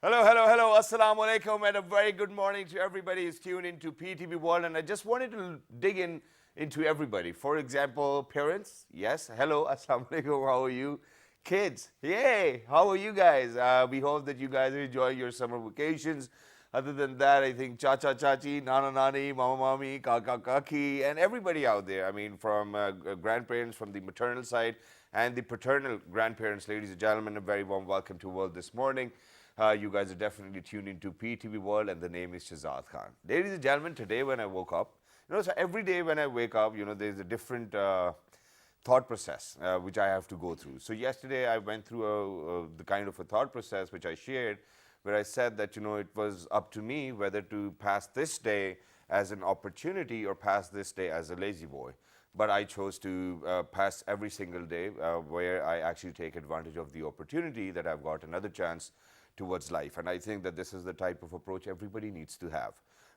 Hello, hello, hello. Assalamu alaikum, and a very good morning to everybody who's tuned into PTV World. And I just wanted to dig into everybody. For example, parents, yes, hello, assalamu alaikum. How are you? Kids, yay! How are you guys? We hope that you guys are enjoying your summer vacations. Other than that, I think Chacha Chachi, Nana Nani, Mama Mami, Kaka Kaki, and everybody out there. I mean, from grandparents from the maternal side and the paternal grandparents, ladies and gentlemen, a very warm welcome to World this morning. You guys are definitely tuned into PTV World, and the name is Shahzad Khan. Ladies and gentlemen, today when I woke up, so every day when I wake up, there's a different thought process which I have to go through. So yesterday I went through the kind of a thought process which I shared, where I said that it was up to me whether to pass this day as an opportunity or pass this day as a lazy boy. But I chose to pass every single day where I actually take advantage of the opportunity that I've got another chance towards life. And I think that this is the type of approach everybody needs to have.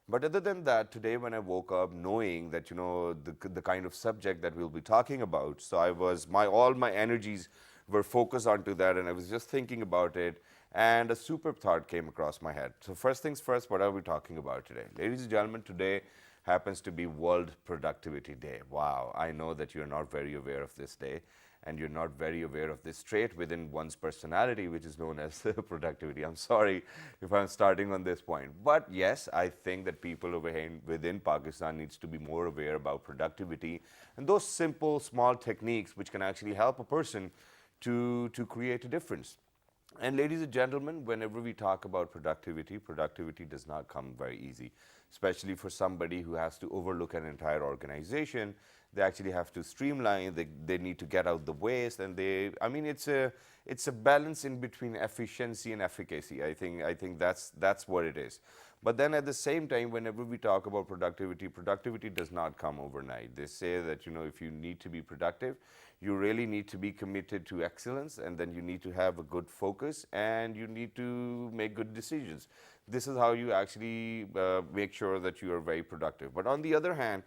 But other than that, today when I woke up knowing that the kind of subject that we'll be talking about, so all my energies were focused onto that, and I was just thinking about it, and a super thought came across my head. So first things first, what are we talking about today? Ladies and gentlemen, today happens to be World Productivity Day. Wow, I know that you're not very aware of this day, and you're not very aware of this trait within one's personality, which is known as productivity. I'm sorry if I'm starting on this point. But yes, I think that people over here within Pakistan needs to be more aware about productivity and those simple, small techniques which can actually help a person to create a difference. And ladies and gentlemen, whenever we talk about productivity, productivity does not come very easy, especially for somebody who has to overlook an entire organization. They actually have to streamline, they need to get out the waste, and it's a balance in between efficiency and efficacy. I think that's what it is. But then at the same time, whenever we talk about productivity, productivity does not come overnight. They say that if you need to be productive, you really need to be committed to excellence, and then you need to have a good focus, and you need to make good decisions. This is how you actually make sure that you are very productive. But on the other hand,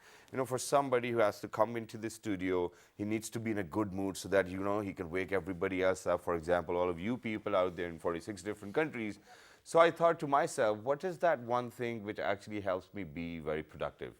for somebody who has to come into the studio, he needs to be in a good mood so that he can wake everybody else up. For example, all of you people out there in 46 different countries. So I thought to myself, what is that one thing which actually helps me be very productive?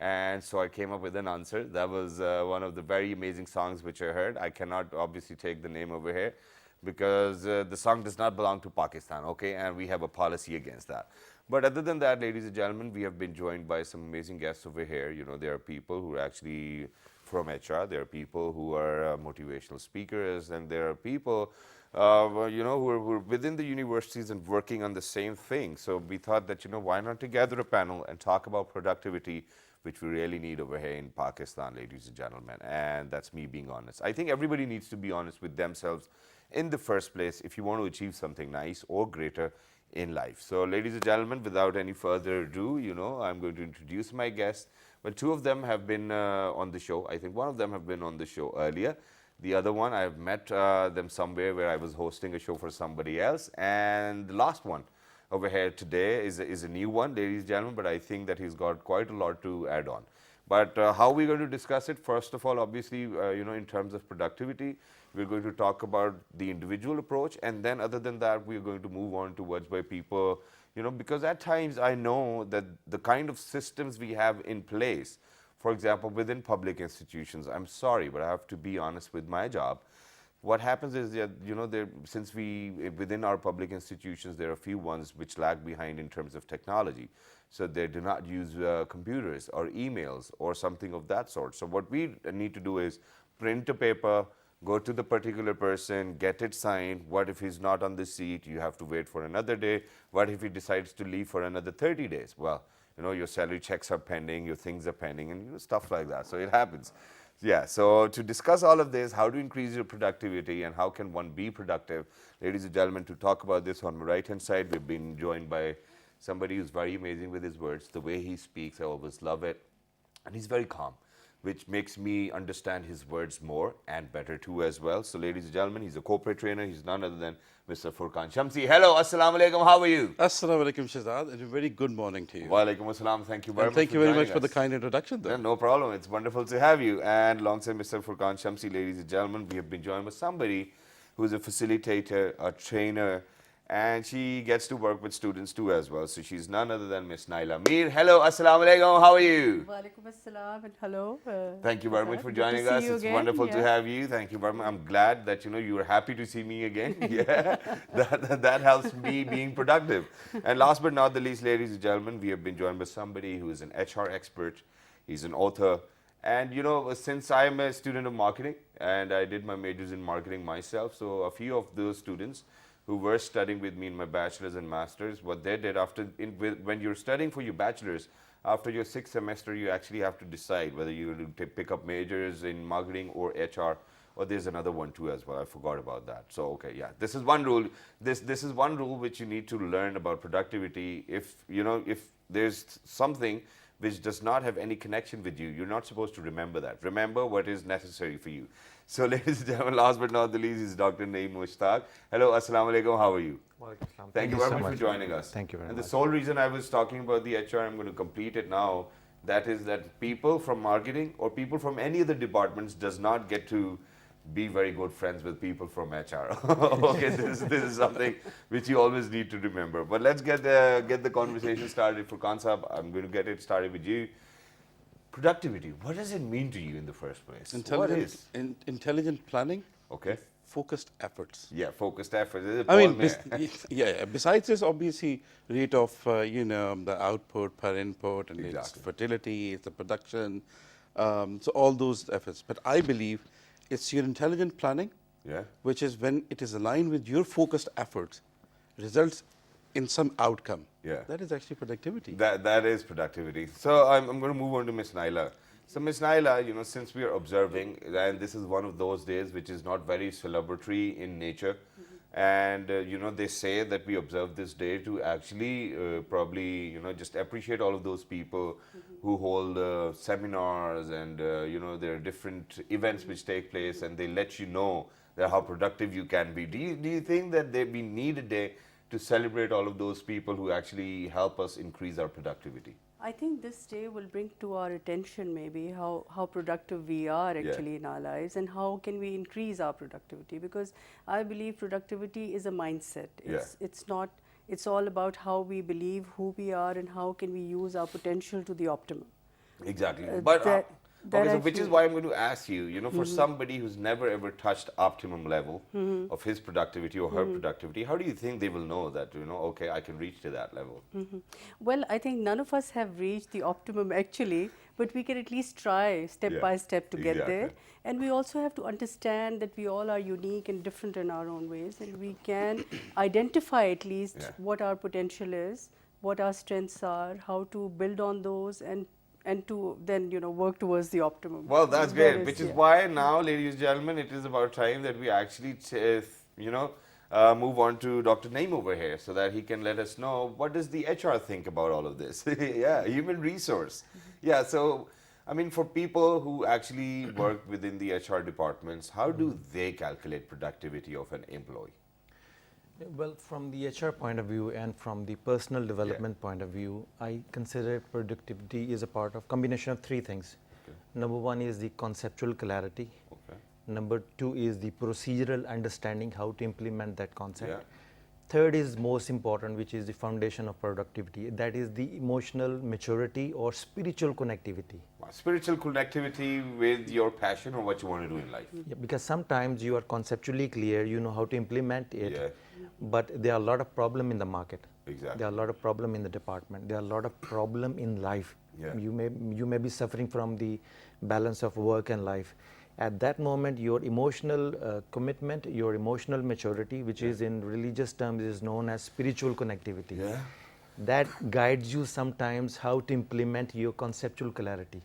And so I came up with an answer. That was one of the very amazing songs which I heard. I cannot obviously take the name over here because the song does not belong to Pakistan, okay? And we have a policy against that. But other than that, ladies and gentlemen, we have been joined by some amazing guests over here. There are people who are actually from HR. There are people who are motivational speakers, and there are people who are within the universities and working on the same thing. So we thought that, why not to gather a panel and talk about productivity, which we really need over here in Pakistan, ladies and gentlemen. And that's me being honest. I think everybody needs to be honest with themselves in the first place if you want to achieve something nice or greater in life. So ladies and gentlemen, without any further ado, I'm going to introduce my guests. Well, two of them have been on the show. I think one of them have been on the show earlier. The other one, I've met them somewhere where I was hosting a show for somebody else. And the last one over here today is a new one, ladies and gentlemen, but I think that he's got quite a lot to add on. But how we're going to discuss it, first of all, obviously, in terms of productivity, we're going to talk about the individual approach, and then other than that, we're going to move on towards where people, because at times I know that the kind of systems we have in place, for example, within public institutions, I'm sorry, but I have to be honest with my job. What happens is that, since within our public institutions, there are a few ones which lag behind in terms of technology. So they do not use computers or emails or something of that sort. So what we need to do is print a paper, go to the particular person, get it signed. What if he's not on the seat? You have to wait for another day. What if he decides to leave for another 30 days? Well, your salary checks are pending, your things are pending, and stuff like that. So it happens. Yeah, so to discuss all of this, how to increase your productivity and how can one be productive, ladies and gentlemen, to talk about this on my right-hand side, we've been joined by somebody who's very amazing with his words. The way he speaks, I always love it. And he's very calm, which makes me understand his words more and better too as well. So ladies and gentlemen, he's a corporate trainer. He's none other than Mr. Furqan Shamsi. Hello, assalamu alaikum. How are you? Assalamu alaikum, Shahzad, and a very good morning to you. Wa alaikum assalam. Thank you very much. Thank you very much for the kind introduction, though. Yeah, no problem. It's wonderful to have you. And alongside Mr. Furqan Shamsi, ladies and gentlemen, we have been joined by somebody who is a facilitator, a trainer, and she gets to work with students too as well. So she's none other than Miss Naila Mir. Hello, assalamu alaikum. How are you? Walaikum assalam and hello. Thank you very much for Good to joining see us. you It's again, wonderful to yeah. have you. Thank you very much. I'm glad that you were happy to see me again. Yeah, that helps me being productive. And last but not the least, ladies and gentlemen, we have been joined by somebody who is an HR expert. He's an author. And since I'm a student of marketing and I did my majors in marketing myself, so a few of those students who were studying with me in my bachelor's and master's, what they did when you're studying for your bachelor's, after your 6th semester, you actually have to decide whether you will pick up majors in marketing or HR, or there's another one too as well. I forgot about that. So okay, yeah, this is one rule. This is one rule which you need to learn about productivity. If there's something which does not have any connection with you, you're not supposed to remember that. Remember what is necessary for you. So ladies and gentlemen, last but not the least is Dr. Naeem Mushtaq. Hello, assalamu alaikum, how are you? Thank you very much for joining us. Thank you very much. And the sole reason I was talking about the HR, I'm going to complete it now, that is that people from marketing or people from any other departments does not get to be very good friends with people from HR. Okay, this is something which you always need to remember. But let's get the conversation started. For Kansab, I'm going to get it started with you. Productivity, what does it mean to you in the first place? What is? Intelligent planning, Okay. focused efforts. Yeah, focused effort. This is I mean, Paul Mayer. yeah. Besides this, obviously, rate of the output per input and its Exactly. fertility, it's the production, so all those efforts. But I believe it's your intelligent planning, Yeah. which is when it is aligned with your focused efforts, results in some outcome. Yeah. That is actually productivity. That is productivity. So I'm going to move on to Miss Naila. So Miss Naila, since we are observing, and this is one of those days which is not very celebratory in nature, and they say that we observe this day to actually probably just appreciate all of those people who hold seminars and there are different events which take place, and they let you know that how productive you can be. Do you think that we need a day to celebrate all of those people who actually help us increase our productivity? I think this day will bring to our attention maybe how productive we are actually in our lives and how can we increase our productivity, because I believe productivity is a mindset. It's all about how we believe who we are and how can we use our potential to the optimum. Exactly. That So I which is feel. why I'm going to ask you, for somebody who's never ever touched optimum level of his productivity or her productivity, how do you think they will know that, okay, I can reach to that level? Well, I think none of us have reached the optimum actually, but we can at least try step by step to get there. Exactly. And we also have to understand that we all are unique and different in our own ways, and we can identify at least what our potential is, what our strengths are, how to build on those, and to then work towards the optimum. Well, that's great, which is yeah. why now, ladies and gentlemen, it is about time that we actually, move on to Dr. Naeem over here so that he can let us know what does the HR think about all of this. Yeah, human resource. Yeah, so, I mean, for people who actually work within the HR departments, how do they calculate productivity of an employee? Well, from the HR point of view and from the personal development point of view, I consider productivity is a part of combination of three things. Okay. Number one is the conceptual clarity. Okay. Number two is the procedural understanding, how to implement that concept. Yeah. Third is most important, which is the foundation of productivity. That is the emotional maturity or spiritual connectivity. Spiritual connectivity with your passion or what you want to do in life. Yeah, because sometimes you are conceptually clear, you know how to implement it, but there are a lot of problem in the market. Exactly. There are a lot of problem in the department. There are a lot of problem in life. Yeah. You may be suffering from the balance of work and life. At that moment, your emotional commitment, your emotional maturity, which is in religious terms is known as spiritual connectivity. Yeah. That guides you sometimes how to implement your conceptual clarity.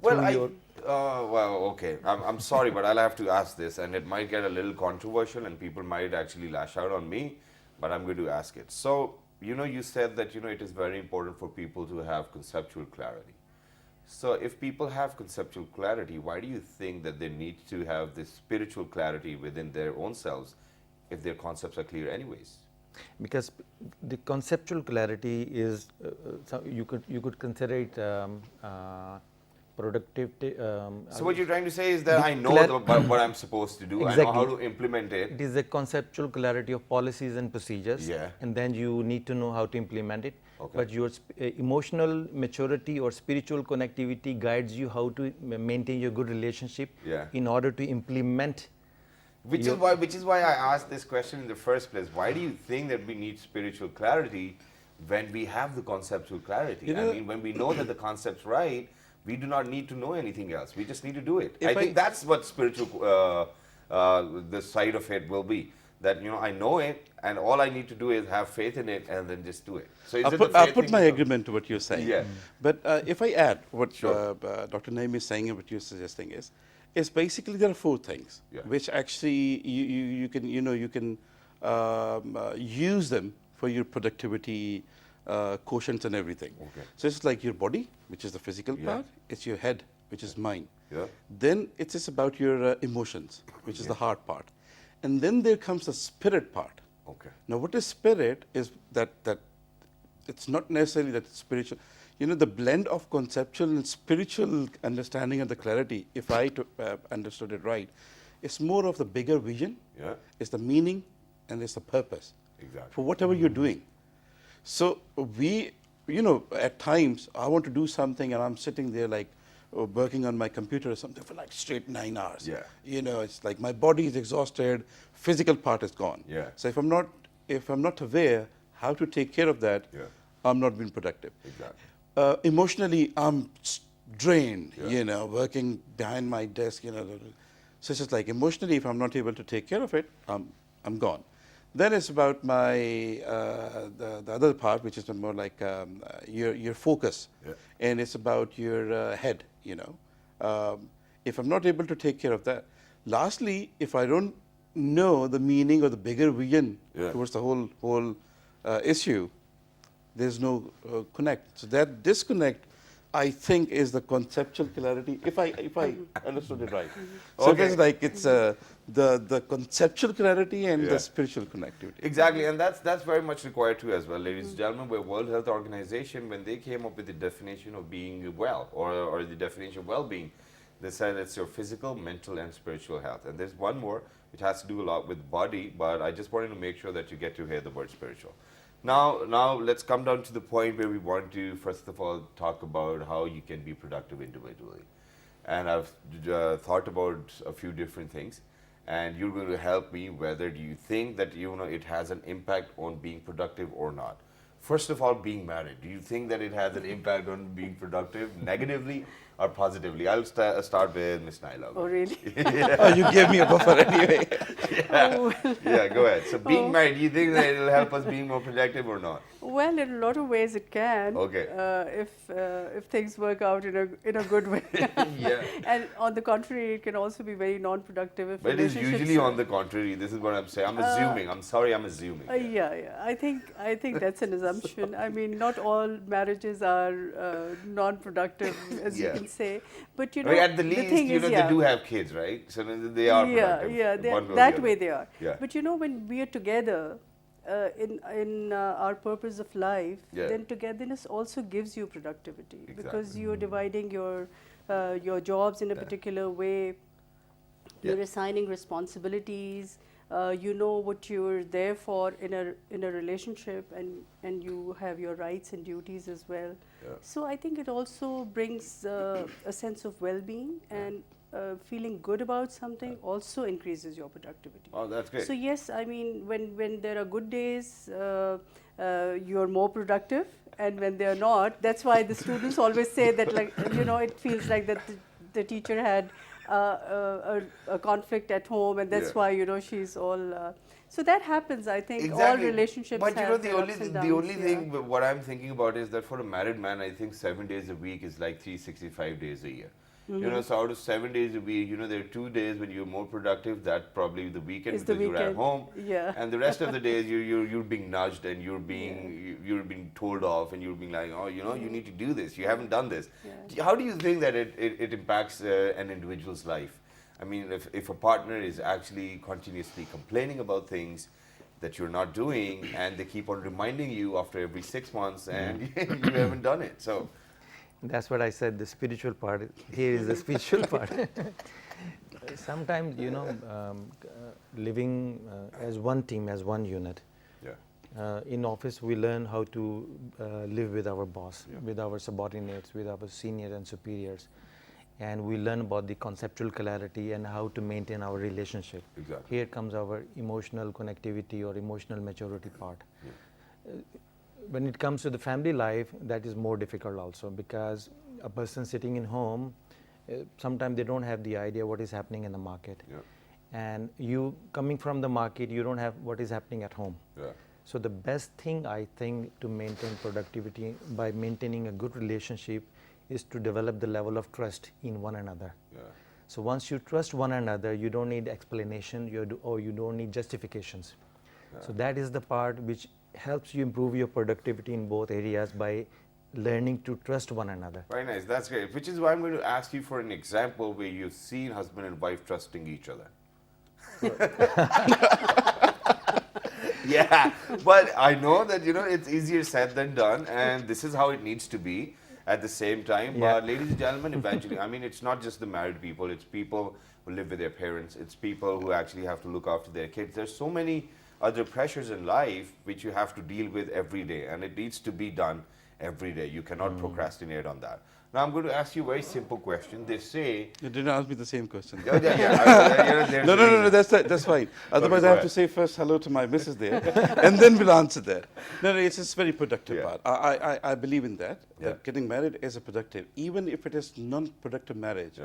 Well, okay. I'm sorry, but I'll have to ask this, and it might get a little controversial, and people might actually lash out on me, but I'm going to ask it. So, you said that, it is very important for people to have conceptual clarity. So, if people have conceptual clarity, why do you think that they need to have this spiritual clarity within their own selves if their concepts are clear anyways? Because the conceptual clarity is, so you could consider it productivity. So what you're trying to say is that I know what I'm supposed to do. I know how to implement it. It is a conceptual clarity of policies and procedures, and then you need to know how to implement it. But your emotional maturity or spiritual connectivity guides you how to maintain your good relationship in order to implement. Which is why I asked this question in the first place. Why do you think that we need spiritual clarity when we have the conceptual clarity? I mean, when we know that the concept's right, we do not need to know anything else. We just need to do it. I think that's what spiritual, the side of it will be. That, you know, I know it, and all I need to do is have faith in it and then just do it. So I'll put my agreement to what you're saying. Yeah. But if I add what Dr. Naeem is saying and what you're suggesting is basically there are four things which actually you can use them for your productivity quotients and everything. So it's like your body, which is the physical part. It's your head, which is mind. Then it's just about your emotions, which is the heart part. And then there comes the spirit part. Now, what is spirit is that it's not necessarily that it's spiritual. You know, the blend of conceptual and spiritual understanding and the clarity, if I understood it right, it's more of the bigger vision. It's the meaning and it's the purpose for whatever you're doing. So we, you know, at times I want to do something and I'm sitting there like working on my computer or something for like straight 9 hours. You know, it's like my body is exhausted, physical part is gone. So if I'm not aware how to take care of that, I'm not being productive. Emotionally, I'm drained, you know, working behind my desk, you know. So it's just like emotionally, if I'm not able to take care of it, I'm gone. Then it's about my the other part, which is more like your focus, and it's about your head. You know, if I'm not able to take care of that, lastly, if I don't know the meaning or the bigger vision towards the whole issue, there's no connect. So that disconnect, I think, is the conceptual clarity. If I understood it right, so it's like it's the conceptual clarity and the spiritual connectivity. Exactly, and that's very much required too as well, ladies and gentlemen. Where World Health Organization, when they came up with the definition of being well or the definition of well-being, they said it's your physical, mental, and spiritual health. And there's one more which has to do a lot with body, but I just wanted to make sure that you get to hear the word spiritual. Now let's come down to the point where we want to first of all talk about how you can be productive individually. And I've thought about a few different things, and you're going to help me whether do you think that it has an impact on being productive or not. First of all, being married, do you think that it has an impact on being productive negatively or positively? I'll start with Miss Naila. Oh, really? Oh, you gave me a buffer anyway. Yeah, go ahead. So being married, do you think that it'll help us being more productive or not? Well, in a lot of ways it can. If things work out in a good way. And on the contrary, it can also be very non-productive. But it is usually on the contrary. This is what I'm saying. I'm assuming. I'm sorry, I'm assuming. I think that's an assumption. I mean, not all marriages are non-productive, as you can say. But you know, at the least, they do have kids, right? So they are productive. That way they are. But you know, when we are together, in our purpose of life, then togetherness also gives you productivity because you're dividing your jobs in a particular way. You're assigning responsibilities. You know what you're there for in a relationship, and you have your rights and duties as well. So I think it also brings a sense of well-being, and feeling good about something also increases your productivity. Oh, that's great. So yes, I mean, when there are good days, you're more productive, and when they're not, that's why the students always say that, like, you know, it feels like that the teacher had a conflict at home, and that's why, you know, she's all. So that happens, I think. All relationships but have the only thing what I'm thinking about is that for a married man, I think 7 days a week is like 365 days a year. You know, so out of 7 days a week, you know, there are 2 days when you're more productive. That probably the weekend because you're at home. And the rest of the days you're being nudged and you're being told off and you're being like, oh, you know, you need to do this. You haven't done this. How do you think that it impacts an individual's life? I mean, if a partner is actually continuously complaining about things that you're not doing, and they keep on reminding you after every 6 months, and you haven't done it. So. That's what I said, the spiritual part. Here is the spiritual part. Sometimes, living as one team, as one unit. Yeah. In office, we learn how to live with our boss, with our subordinates, with our seniors and superiors. And we learn about the conceptual clarity and how to maintain our relationship. Exactly. Here comes our emotional connectivity or emotional maturity part. When it comes to the family life, that is more difficult also, because a person sitting in home, sometimes they don't have the idea what is happening in the market. And you coming from the market, you don't have what is happening at home. So the best thing, I think, to maintain productivity by maintaining a good relationship is to develop the level of trust in one another. So once you trust one another, you don't need explanation, or you don't need justifications. So that is the part which helps you improve your productivity in both areas, by learning to trust one another. Very nice. That's great. Which is why I'm going to ask you for an example where you've seen husband and wife trusting each other. Yeah, but I know that, it's easier said than done, and this is how it needs to be at the same time. But ladies and gentlemen, eventually, I mean, it's not just the married people, it's people who live with their parents, it's people who actually have to look after their kids. There's so many other pressures in life which you have to deal with every day, and it needs to be done every day. You cannot procrastinate on that. Now I'm going to ask you a very simple question. They say... You didn't ask me the same question. No, that's fine. Otherwise, I have to say first hello to my missus there, and then we'll answer that. No, it's just very productive part. I believe in that. That getting married is a productive, even if it is non-productive marriage.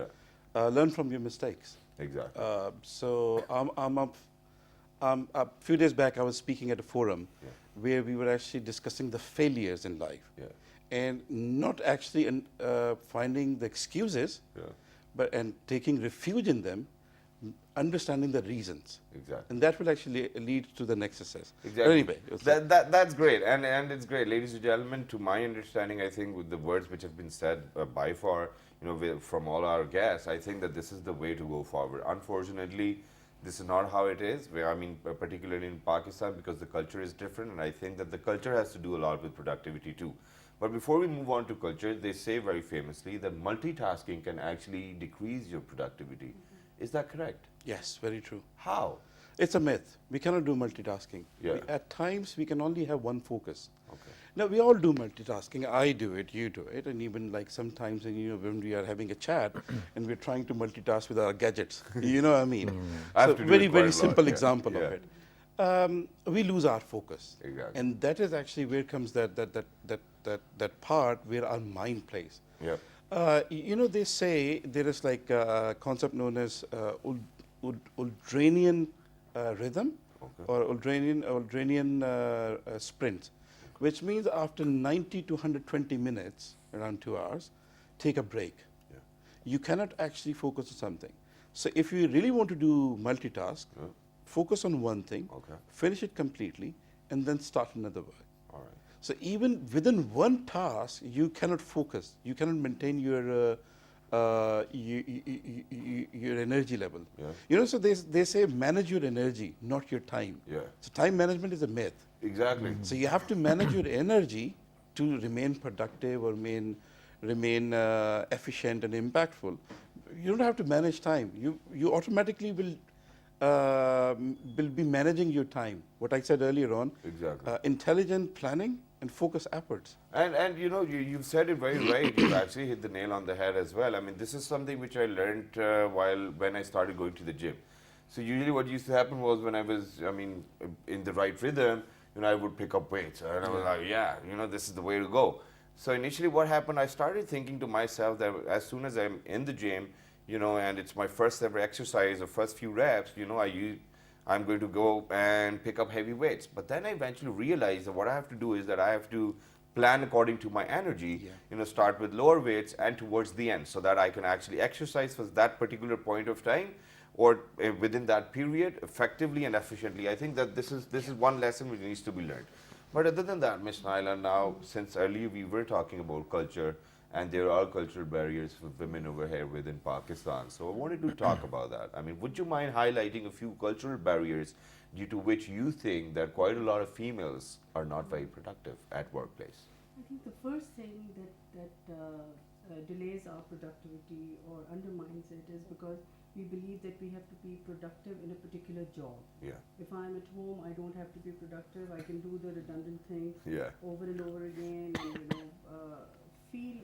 Learn from your mistakes. Exactly. So a few days back, I was speaking at a forum where we were actually discussing the failures in life. And not actually finding the excuses, and taking refuge in them, understanding the reasons. Exactly. And that will actually lead to the next success. Exactly. But anyway. That's great. And it's great. Ladies and gentlemen, to my understanding, I think with the words which have been said by far, from all our guests, I think that this is the way to go forward. Unfortunately, this is not how it is, particularly in Pakistan, because the culture is different, and I think that the culture has to do a lot with productivity too. But before we move on to culture, they say very famously that multitasking can actually decrease your productivity. Is that correct? Yes, very true. How? It's a myth. We cannot do multitasking. At times, we can only have one focus. Now, we all do multitasking. I do it, you do it, and even like sometimes when we are having a chat and we're trying to multitask with our gadgets. You know what I mean? So very simple example of it. We lose our focus. Exactly. And that is actually where comes that part where our mind plays. They say there is like a concept known as Ultranian rhythm or Ultranian sprints, which means after 90 to 120 minutes, around 2 hours, take a break. You cannot actually focus on something. So if you really want to do multitask, focus on one thing, finish it completely, and then start another work. So even within one task, you cannot focus. You cannot maintain your energy level. So they say manage your energy, not your time. So time management is a myth. Exactly. So you have to manage your energy to remain productive or remain efficient and impactful. You don't have to manage time. You automatically will be managing your time. What I said earlier on. Exactly. Intelligent planning and focus efforts. And you've said it very right. You've actually hit the nail on the head as well. I mean, this is something which I learned when I started going to the gym. So usually what used to happen was when I was, in the right rhythm, I would pick up weights. And I was like, this is the way to go. So initially what happened, I started thinking to myself that as soon as I'm in the gym, and it's my first ever exercise or first few reps, I'm going to go and pick up heavy weights. But then I eventually realized that what I have to do is that I have to plan according to my energy, start with lower weights and towards the end, so that I can actually exercise for that particular point of time or within that period effectively and efficiently. I think that this is one lesson which needs to be learned. But other than that, Ms. Naila, now since earlier we were talking about culture, and there are cultural barriers for women over here within Pakistan. So I wanted to talk about that. I mean, would you mind highlighting a few cultural barriers due to which you think that quite a lot of females are not very productive at workplace? I think the first thing that delays our productivity or undermines it is because we believe that we have to be productive in a particular job. Yeah. If I'm at home, I don't have to be productive. I can do the redundant things Yeah. over and over again, and feel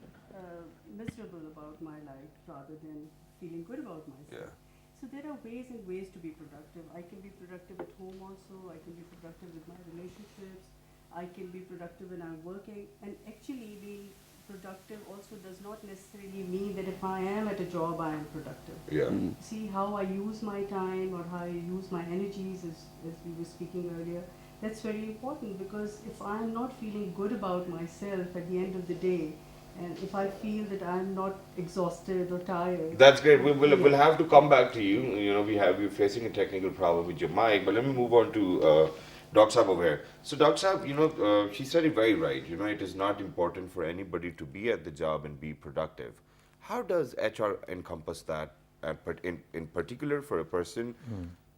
miserable about my life rather than feeling good about myself. Yeah. So there are ways and ways to be productive. I can be productive at home also. I can be productive with my relationships. I can be productive when I'm working. And actually, being productive also does not necessarily mean that if I am at a job, I am productive. Yeah. See how I use my time or how I use my energies, as we were speaking earlier. That's very important, because if I'm not feeling good about myself at the end of the day, and if I feel that I'm not exhausted or tired. That's great. We'll have to come back to you. You know, we're facing a technical problem with your mic, but let me move on to Doc Saab over here. So Doc Saab, she said it very right. You know, it is not important for anybody to be at the job and be productive. How does HR encompass that, in particular for a person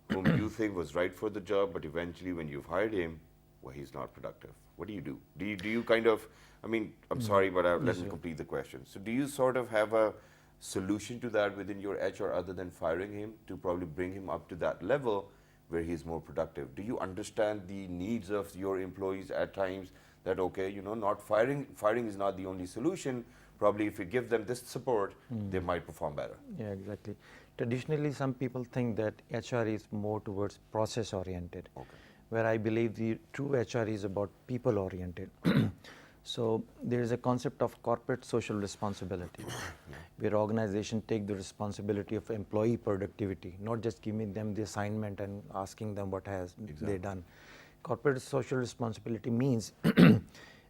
whom you think was right for the job, but eventually when you've hired him, well, he's not productive? What do you do? Do you kind of, I mean, I'm sorry, but let me complete the question. So do you sort of have a solution to that within your HR other than firing him to probably bring him up to that level where he's more productive? Do you understand the needs of your employees at times that, okay, not firing is not the only solution. Probably if you give them this support, they might perform better. Yeah, exactly. Traditionally, some people think that HR is more towards process oriented, where I believe the true HR is about people oriented. So there is a concept of corporate social responsibility, where organization take the responsibility of employee productivity, not just giving them the assignment and asking them what has they done. Corporate social responsibility means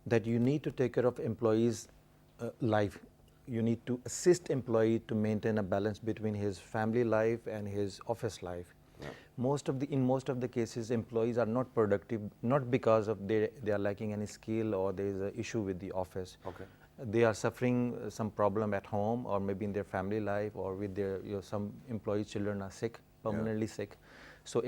that you need to take care of employees' life. You need to assist employee to maintain a balance between his family life and his office life. Yeah. In most of the cases, employees are not productive, not because of they are lacking any skill or there is an issue with the office. Okay. They are suffering some problem at home or maybe in their family life, or with their some employees' children are sick, permanently sick. So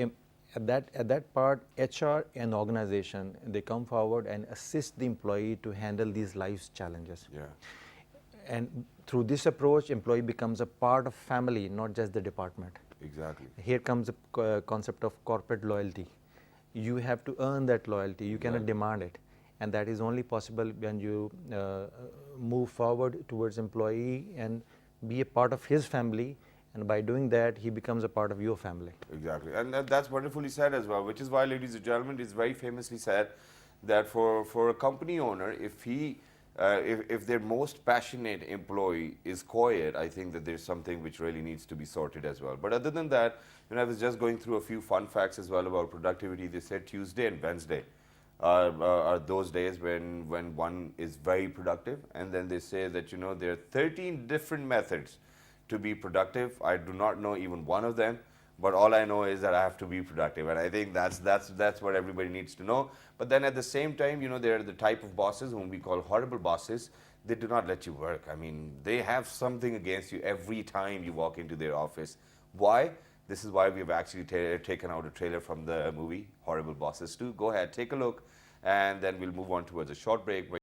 at that part, HR and organization, they come forward and assist the employee to handle these life's challenges. Yeah. And through this approach, employee becomes a part of family, not just the department. Exactly. Here comes the concept of corporate loyalty. You have to earn that loyalty. You cannot demand it. And that is only possible when you move forward towards employee and be a part of his family. And by doing that, he becomes a part of your family. Exactly. And that's wonderfully said as well, which is why, ladies and gentlemen, it's very famously said that for a company owner, if their most passionate employee is quiet, I think that there's something which really needs to be sorted as well. But other than that, I was just going through a few fun facts as well about productivity. They said Tuesday and Wednesday are those days when one is very productive. And then they say that, there are 13 different methods to be productive. I do not know even one of them. But all I know is that I have to be productive, and I think that's what everybody needs to know. But then at the same time, there are the type of bosses whom we call horrible bosses. They do not let you work. I mean, they have something against you every time you walk into their office. Why? This is why we've actually taken out a trailer from the movie Horrible Bosses 2. Go ahead, take a look, and then we'll move on towards a short break.